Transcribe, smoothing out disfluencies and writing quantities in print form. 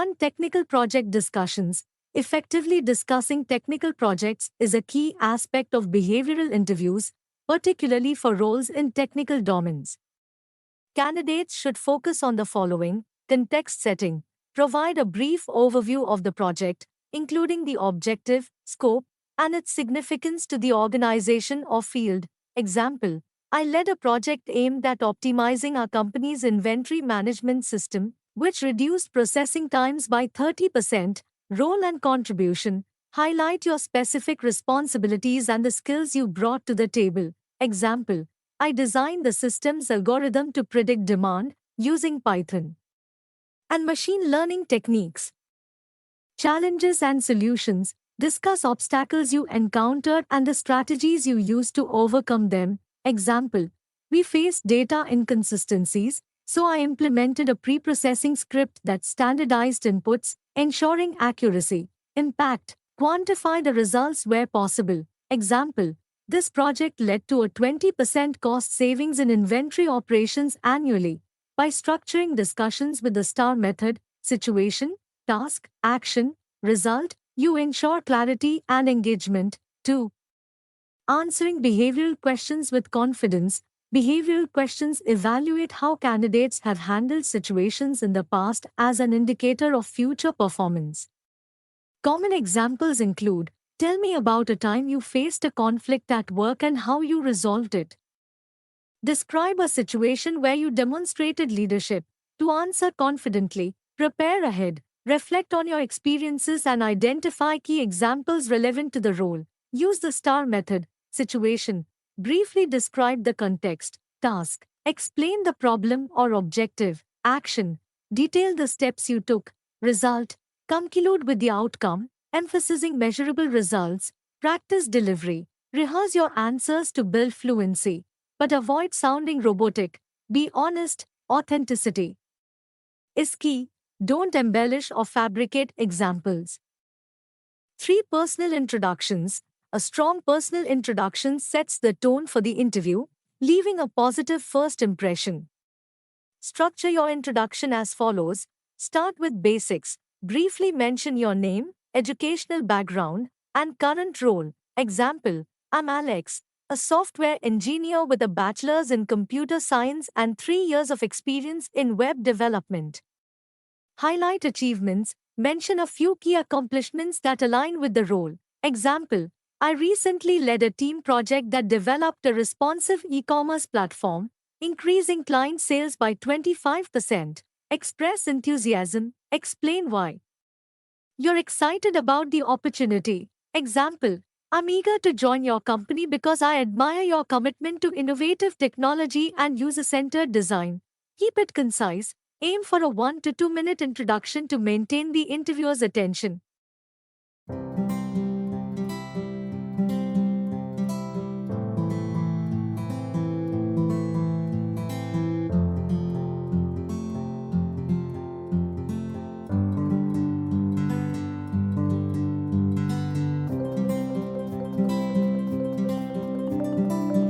1. Technical project discussions. Effectively discussing technical projects is a key aspect of behavioral interviews, particularly for roles in technical domains. Candidates should focus on the following: context setting. Provide a brief overview of the project, including the objective, scope, and its significance to the organization or field. Example: I led a project aimed at optimizing our company's inventory management system, which reduced processing times by 30%. Role and contribution. Highlight your specific responsibilities and the skills you brought to the table. Example: I designed the system's algorithm to predict demand using Python and machine learning techniques. Challenges and solutions. Discuss obstacles you encountered and the strategies you used to overcome them. Example: we faced data inconsistencies, so I implemented a pre-processing script that standardized inputs, ensuring accuracy. Impact. Quantify the results where possible. Example: this project led to a 20% cost savings in inventory operations annually. By structuring discussions with the STAR method: situation, task, action, result, you ensure clarity and engagement. 2. Answering behavioral questions with confidence. Behavioral questions evaluate how candidates have handled situations in the past as an indicator of future performance. Common examples include: tell me about a time you faced a conflict at work and how you resolved it. Describe a situation where you demonstrated leadership. To answer confidently, prepare ahead, reflect on your experiences and identify key examples relevant to the role. Use the STAR method. Situation. Briefly describe the context. Task. Explain the problem or objective. Action. Detail the steps you took. Result. Conclude with the outcome, emphasizing measurable results. Practice delivery. Rehearse your answers to build fluency, but avoid sounding robotic. Be honest. Authenticity is key. Don't embellish or fabricate examples. 3. Personal introductions. A strong personal introduction sets the tone for the interview, leaving a positive first impression. Structure your introduction as follows. Start with basics. Briefly mention your name, educational background, and current role. Example: I'm Alex, a software engineer with a bachelor's in computer science and 3 years of experience in web development. Highlight achievements. Mention a few key accomplishments that align with the role. Example: I recently led a team project that developed a responsive e-commerce platform, increasing client sales by 25%. Express enthusiasm. Explain why you're excited about the opportunity. Example: I'm eager to join your company because I admire your commitment to innovative technology and user-centered design. Keep it concise. Aim for a 1 to 2 minute introduction to maintain the interviewer's attention.